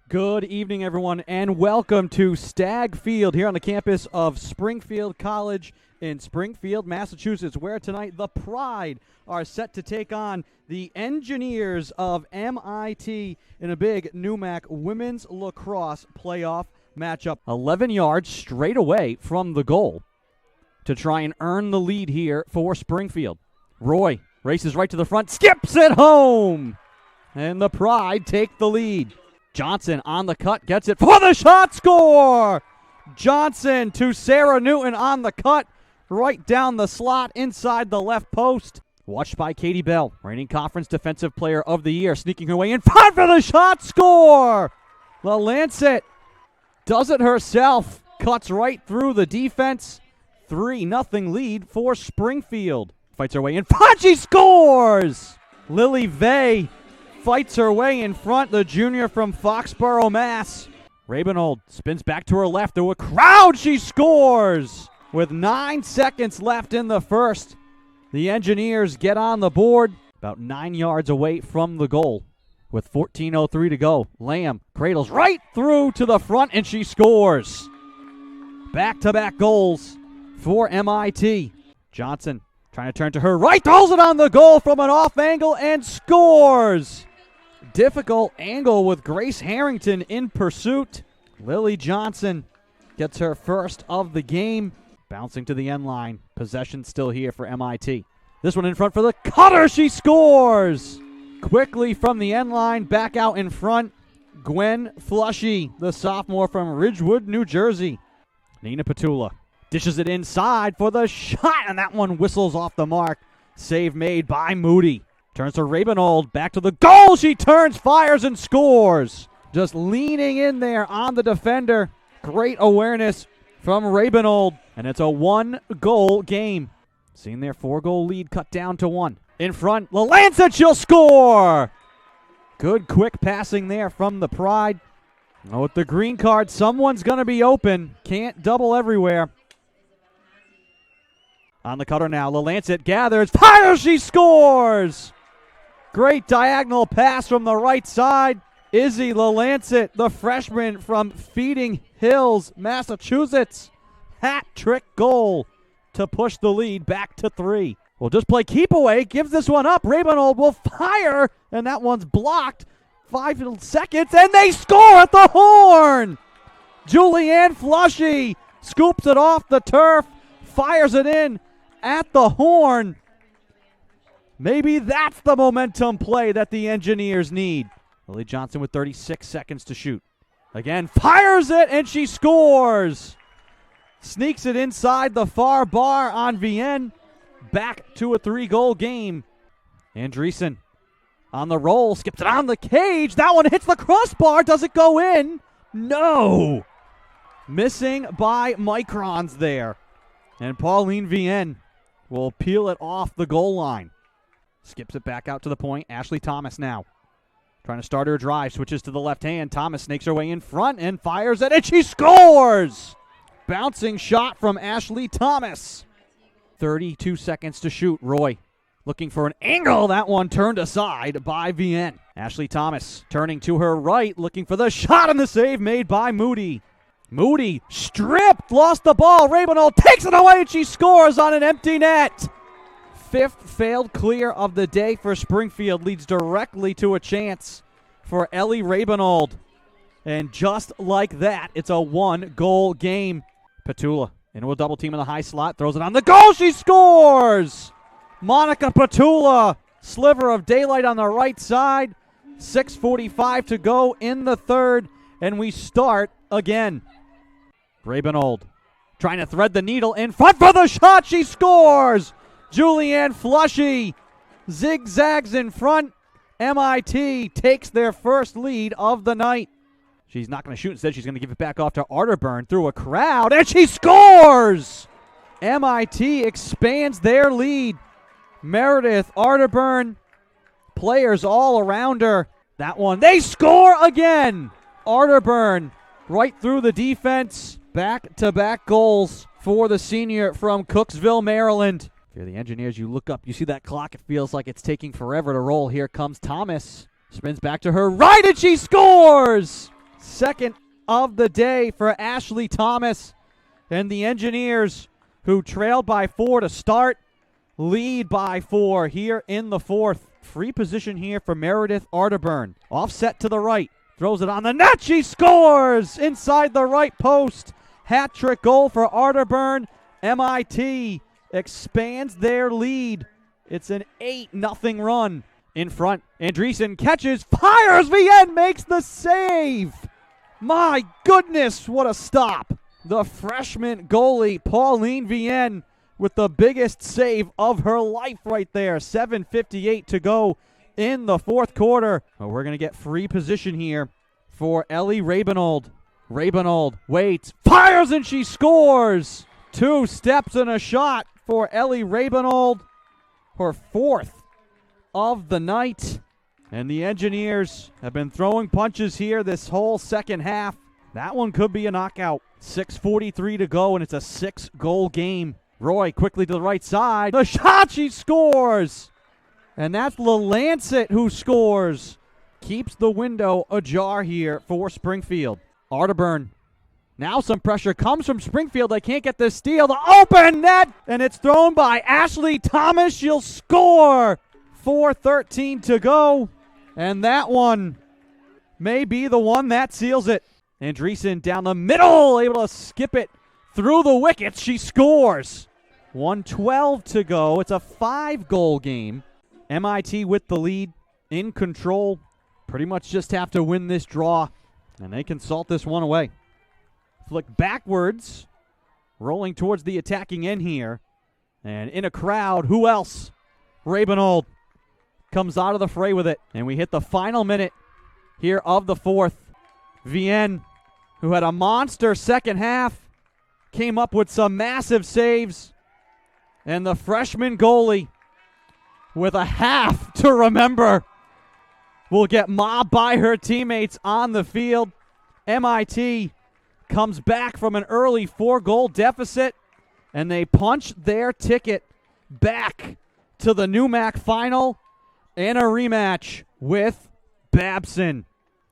Good evening, everyone, and welcome to Stag Field here on the campus of Springfield College in Springfield, Massachusetts, where tonight the Pride are set to take on the Engineers of MIT in a big NEWMAC women's lacrosse playoff matchup. 11 yards straight away from the goal to try and earn the lead here for Springfield. Roy races right to the front, skips it home, and the Pride take the lead. Johnson on the cut, gets it for the shot, score! Johnson to Sarah Newton on the cut, right down the slot inside the left post. Watched by Katie Bell, reigning conference defensive player of the year, sneaking her way in front for the shot, score! LaLancet does it herself, cuts right through the defense. 3-0 lead for Springfield. Fights her way in front, she scores! Lily Vey fights her way in front, the junior from Foxborough, Mass. Rabinold spins back to her left to a crowd. She scores with 9 seconds left in the first. The Engineers get on the board about 9 yards away from the goal with 14:03 to go. Lamb cradles right through to the front, and she scores. Back-to-back goals for MIT. Johnson trying to turn to her right, throws it on the goal from an off angle and scores. Difficult angle with Grace Harrington in pursuit. Lily Johnson gets her first of the game. Bouncing to the end line. Possession still here for MIT. This one in front for the cutter. She scores. Quickly from the end line, back out in front. Gwen Flushy, the sophomore from Ridgewood, New Jersey. Nina Petula dishes it inside for the shot, and that one whistles off the mark. Save made by Moody. Turns to Rabinold, back to the goal. She turns, fires, and scores. Just leaning in there on the defender. Great awareness from Rabinold, and it's a 1-goal game. Seeing their 4-goal lead cut down to 1. In front, LaLancet, she'll score. Good quick passing there from the Pride. Oh, with the green card, someone's going to be open. Can't double everywhere. On the cutter now, LaLancet gathers, fires, she scores. Great diagonal pass from the right side. Izzy LaLancet, the freshman from Feeding Hills, Massachusetts. Hat trick goal to push the lead back to 3. We'll just play keep away, gives this one up. Rabinold will fire, and that one's blocked. 5 seconds, and they score at the horn. Julianne Flushy scoops it off the turf, fires it in at the horn. Maybe that's the momentum play that the Engineers need. Lily Johnson with 36 seconds to shoot. Again, fires it, and she scores. Sneaks it inside the far bar on Vienne. Back to a 3-goal game. Andreessen on the roll, skips it on the cage. That one hits the crossbar. Does it go in? No. Missing by microns there. And Pauline Vienne will peel it off the goal line. Skips it back out to the point. Ashley Thomas now trying to start her drive. Switches to the left hand. Thomas snakes her way in front and fires it, and she scores! Bouncing shot from Ashley Thomas. 32 seconds to shoot. Roy looking for an angle. That one turned aside by Vienne. Ashley Thomas turning to her right, looking for the shot, and the save made by Moody. Moody stripped, lost the ball. Rabinold takes it away, and she scores on an empty net. 5th failed clear of the day for Springfield, leads directly to a chance for Ellie Rabinold. And just like that, it's a 1-goal game. Petula into a double team in the high slot, throws it on the goal, she scores! Monica Petula, sliver of daylight on the right side. 6:45 to go in the third, and we start again. Rabinold trying to thread the needle in front for the shot, she scores! Julianne Flushy zigzags in front. MIT takes their first lead of the night. She's not going to shoot. Instead, she's going to give it back off to Arterburn through a crowd, and she scores! MIT expands their lead. Meredith Arterburn, players all around her. That one, they score again! Arterburn right through the defense. Back-to-back goals for the senior from Cooksville, Maryland. If you're the Engineers, you look up, you see that clock. It feels like it's taking forever to roll. Here comes Thomas. Spins back to her right, and she scores! second of the day for Ashley Thomas. And the Engineers, who trailed by 4 to start, lead by 4 here in the fourth. Free position here for Meredith Arterburn. Offset to the right. Throws it on the net. She scores inside the right post. Hat-trick goal for Arterburn. MIT expands their lead. It's an 8-0 run in front. Andreessen catches, fires, Vienne makes the save. My goodness, what a stop. The freshman goalie, Pauline Vienne, with the biggest save of her life right there. 7:58 to go in the fourth quarter. Well, we're going to get free position here for Ellie Rabinold. Rabinold waits, fires, and she scores. 2 steps and a shot for Ellie Rabinold, her fourth of the night. And the Engineers have been throwing punches here this whole second half. That one could be a knockout. 6:43 to go, and it's a 6-goal game. Roy quickly to the right side. The shot, she scores! And that's LaLancet who scores. Keeps the window ajar here for Springfield. Arterburn. Now some pressure comes from Springfield. They can't get the steal. The open net! And it's thrown by Ashley Thomas. She'll score. 4:13 to go. And that one may be the one that seals it. Andreessen down the middle, able to skip it through the wickets. She scores. 1:12 to go. It's a 5-goal game. MIT with the lead, in control. Pretty much just have to win this draw, and they can salt this one away. Flick backwards, rolling towards the attacking end here. And in a crowd, who else? Rabinold comes out of the fray with it. And we hit the final minute here of the fourth. Vienne, who had a monster second half, came up with some massive saves. And the freshman goalie, with a half to remember, will get mobbed by her teammates on the field. MIT comes back from an early 4-goal deficit, and they punch their ticket back to the NEWMAC final and a rematch with Babson.